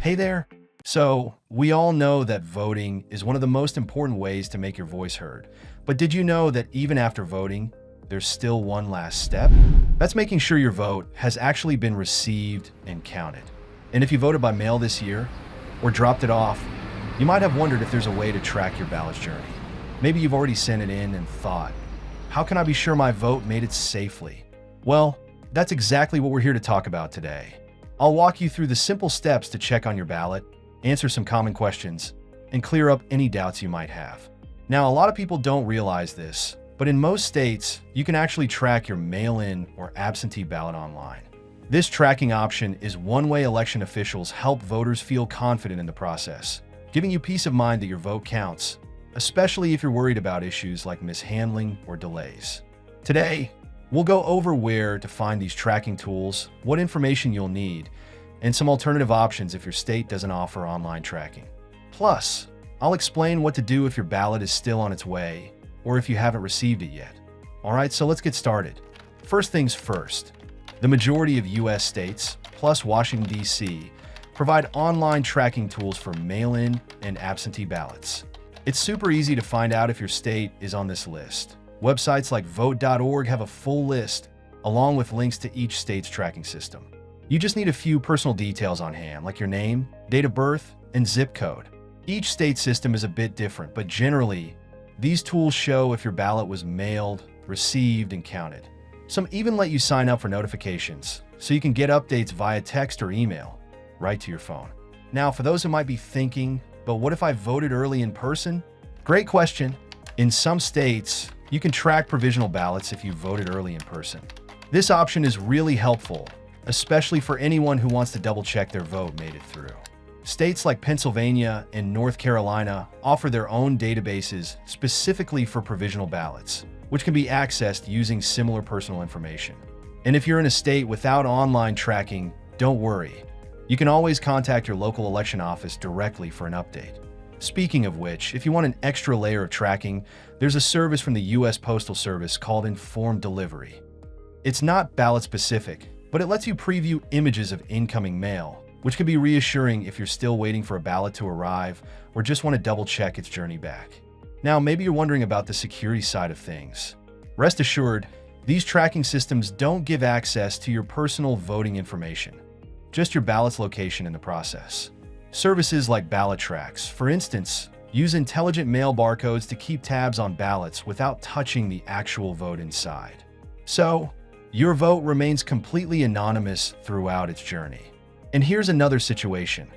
Hey there! So, we all know that voting is one of the most important ways to make your voice heard. But did you know that even after voting, there's still one last step? That's making sure your vote has actually been received and counted. And if you voted by mail this year, or dropped it off, you might have wondered if there's a way to track your ballot's journey. Maybe you've already sent it in and thought, how can I be sure my vote made it safely? Well, that's exactly what we're here to talk about today. I'll walk you through the simple steps to check on your ballot, answer some common questions, and clear up any doubts you might have. Now, a lot of people don't realize this, but in most states, you can actually track your mail-in or absentee ballot online. This tracking option is one way election officials help voters feel confident in the process, giving you peace of mind that your vote counts, especially if you're worried about issues like mishandling or delays. Today, we'll go over where to find these tracking tools, what information you'll need, and some alternative options if your state doesn't offer online tracking. Plus, I'll explain what to do if your ballot is still on its way or if you haven't received it yet. Alright, so let's get started. First things first, the majority of US states, plus Washington, D.C., provide online tracking tools for mail-in and absentee ballots. It's super easy to find out if your state is on this list. Websites like vote.org have a full list, along with links to each state's tracking system. You just need a few personal details on hand, like your name, date of birth, and zip code. Each state system is a bit different, but generally, these tools show if your ballot was mailed, received, and counted. Some even let you sign up for notifications, so you can get updates via text or email, right to your phone. Now, for those who might be thinking, but what if I voted early in person? Great question. In some states, you can track provisional ballots if you voted early in person. This option is really helpful, especially for anyone who wants to double-check their vote made it through. States like Pennsylvania and North Carolina offer their own databases specifically for provisional ballots, which can be accessed using similar personal information. And if you're in a state without online tracking, don't worry. You can always contact your local election office directly for an update. Speaking of which, if you want an extra layer of tracking, there's a service from the US Postal Service called Informed Delivery. It's not ballot-specific, but it lets you preview images of incoming mail, which can be reassuring if you're still waiting for a ballot to arrive or just want to double-check its journey back. Now, maybe you're wondering about the security side of things. Rest assured, these tracking systems don't give access to your personal voting information, just your ballot's location in the process. Services like Ballot Tracks, for instance, use intelligent mail barcodes to keep tabs on ballots without touching the actual vote inside. So, your vote remains completely anonymous throughout its journey. And here's another situation.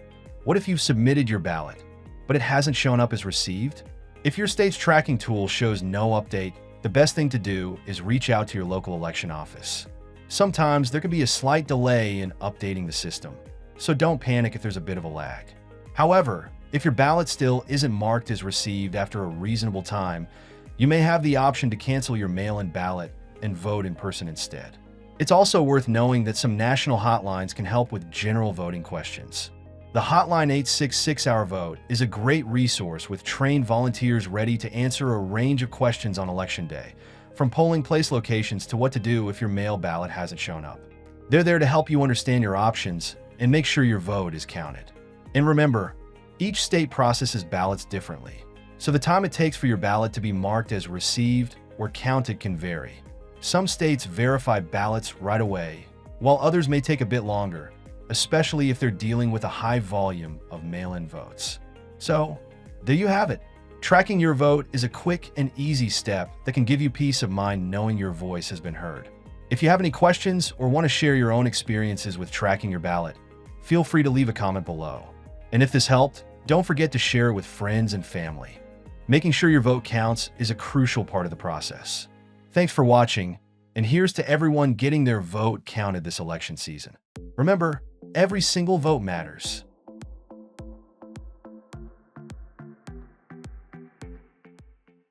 What if you've submitted your ballot, but it hasn't shown up as received? If your state's tracking tool shows no update, the best thing to do is reach out to your local election office. Sometimes there could be a slight delay in updating the system, so don't panic if there's a bit of a lag. However, if your ballot still isn't marked as received after a reasonable time, you may have the option to cancel your mail-in ballot and vote in person instead. It's also worth knowing that some national hotlines can help with general voting questions. The Hotline 866-Hour Vote is a great resource with trained volunteers ready to answer a range of questions on Election Day, from polling place locations to what to do if your mail ballot hasn't shown up. They're there to help you understand your options and make sure your vote is counted. And remember, each state processes ballots differently, so the time it takes for your ballot to be marked as received or counted can vary. Some states verify ballots right away, while others may take a bit longer, especially if they're dealing with a high volume of mail-in votes. So, there you have it. Tracking your vote is a quick and easy step that can give you peace of mind knowing your voice has been heard. If you have any questions or want to share your own experiences with tracking your ballot, feel free to leave a comment below. And if this helped, don't forget to share it with friends and family. Making sure your vote counts is a crucial part of the process. Thanks for watching, and here's to everyone getting their vote counted this election season. Remember, every single vote matters.